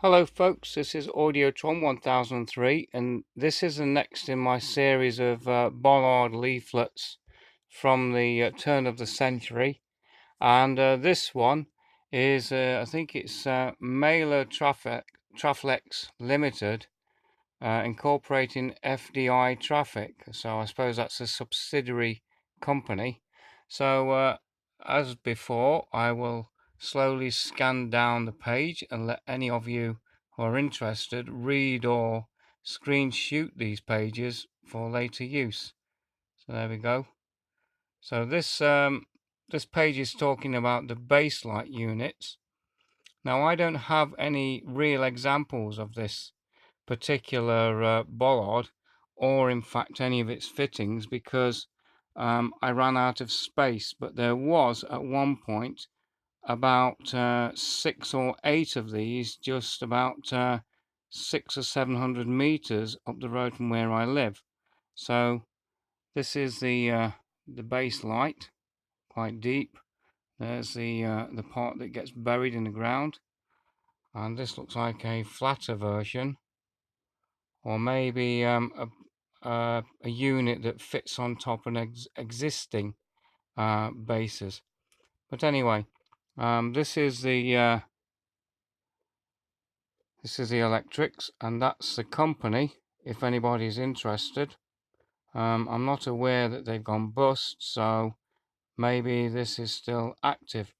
Hello folks, this is Audiotron 1003 and this is the next in my series of bollard leaflets from the turn of the century, and this one is I think it's Mealor Trafflex Limited, incorporating FDI traffic, so I suppose that's a subsidiary company. So as before, I will slowly scan down the page and let any of you who are interested read or screenshot these pages for later use. So there we go. So this page is talking about the baselite units. Now I don't have any real examples of this particular bollard, or in fact any of its fittings, because I ran out of space. But there was at one point about 6 or 8 of these, just about 600 or 700 meters up the road from where I live. So this is the base light, quite deep. There's the part that gets buried in the ground, and this looks like a flatter version, or maybe a unit that fits on top of an existing bases. But anyway, this is the electrics, and that's the company. If anybody's interested, I'm not aware that they've gone bust, so maybe this is still active.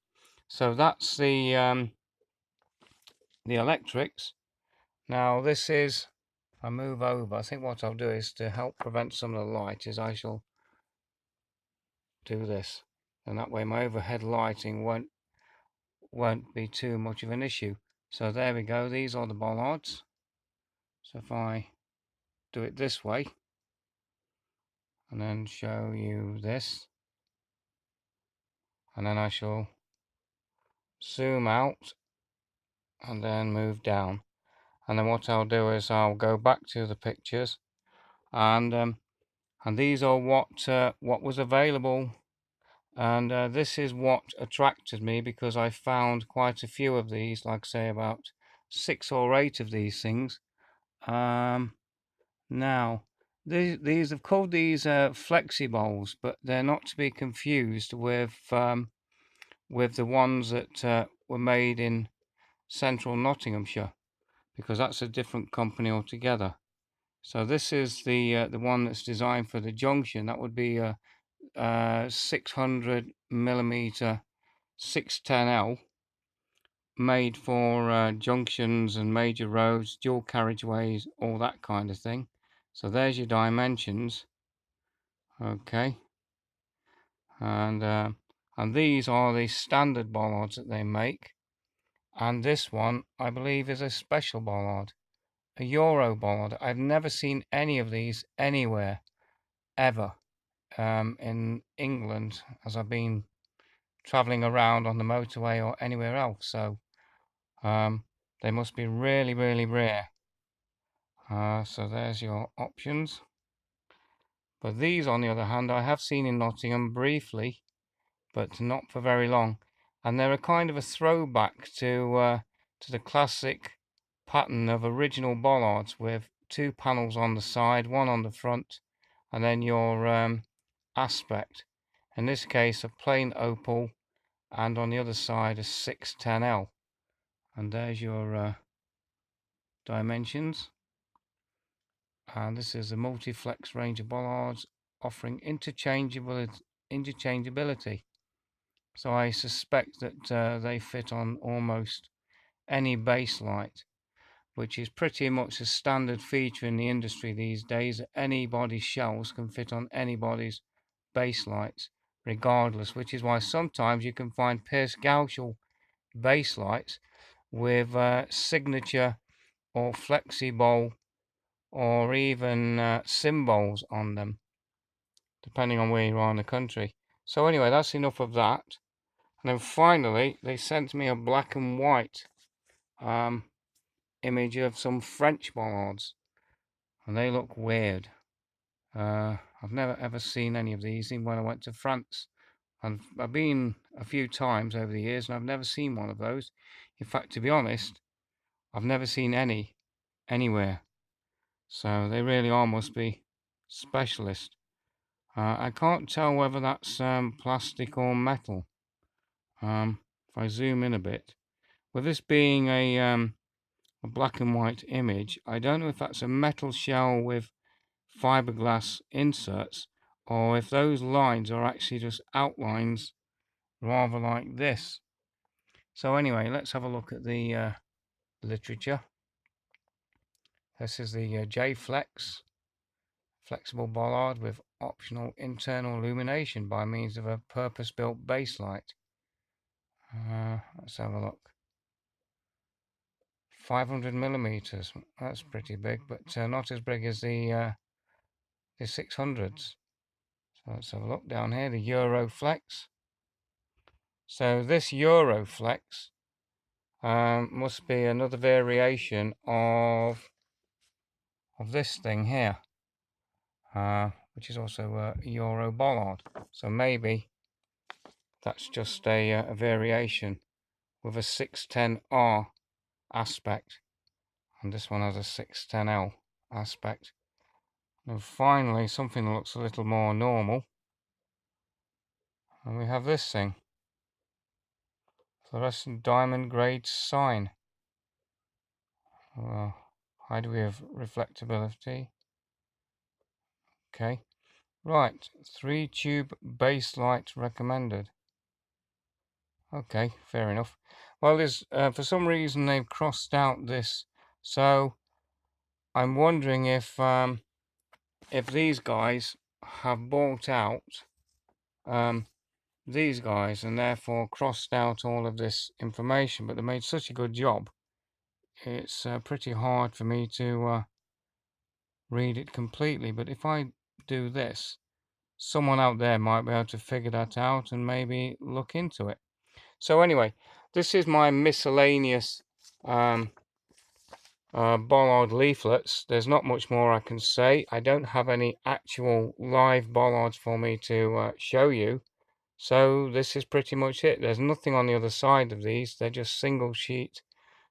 So that's the electrics. Now this is. If I move over, I think what I'll do is, to help prevent some of the light, is I shall do this, and that way my overhead lighting won't be too much of an issue. So there we go, these are the bollards. So if I do it this way and then show you this, and then I shall zoom out and then move down, and then what I'll do is I'll go back to the pictures, and these are what was available. And this is what attracted me, because I found quite a few of these, like I say, about 6 or 8 of these things. Now, these have called these flexi bowls, but they're not to be confused with the ones that were made in central Nottinghamshire, because that's a different company altogether. So this is the one that's designed for the junction. That would be a 600mm 610L, made for junctions and major roads, dual carriageways, all that kind of thing. So there's your dimensions. Okay, and these are the standard bollards that they make, and this one I believe is a special bollard, a Euro bollard. I've never seen any of these anywhere ever in England, as I've been traveling around on the motorway or anywhere else. So they must be really, really rare. So there's your options. But these, on the other hand, I have seen in Nottingham briefly, but not for very long. And they're a kind of a throwback to the classic pattern of original bollards, with 2 panels on the side, 1 on the front, and then your aspect. In this case, a plain opal, and on the other side a 610L. And there's your dimensions. And this is a multi-flex range of bollards offering interchangeability. So I suspect that they fit on almost any base light, which is pretty much a standard feature in the industry these days. Anybody's shells can fit on anybody's base lights, regardless, which is why sometimes you can find Pierce Gauchel base lights with signature or flexi-bowl or even symbols on them, depending on where you are in the country. So anyway, that's enough of that. And then finally, they sent me a black and white image of some French bollards, and they look weird. I've never ever seen any of these, even when I went to France. And I've been a few times over the years, and I've never seen one of those. In fact, to be honest, I've never seen any anywhere. So they really are must be specialist. I can't tell whether that's plastic or metal. If I zoom in a bit, with this being a black and white image, I don't know if that's a metal shell with fiberglass inserts or if those lines are actually just outlines rather like this. So anyway, let's have a look at the literature. This is the J-Flex flexible bollard with optional internal illumination by means of a purpose-built base light. Let's have a look. 500 millimeters. That's pretty big, but not as big as the 600s. So let's have a look down here. The Euroflex. So this Euroflex must be another variation of this thing here, which is also a Euro bollard. So maybe that's just a variation with a 610R aspect, and this one has a 610L aspect. And finally, something that looks a little more normal, and we have this thing, fluorescent diamond grade sign. Well, high degree of reflectability. Okay, right, 3 tube base light recommended. Okay, fair enough. Well, there's for some reason they've crossed out this, so I'm wondering if these guys have bought out these guys and therefore crossed out all of this information, but they made such a good job. It's pretty hard for me to read it completely, but if I do this, someone out there might be able to figure that out and maybe look into it. So anyway, this is my miscellaneous bollard leaflets. There's not much more I can say. I don't have any actual live bollards for me to show you. So this is pretty much it. There's nothing on the other side of these. They're just single sheet,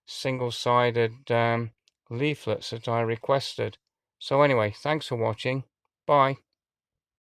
single-sided leaflets that I requested. So anyway, thanks for watching. Bye.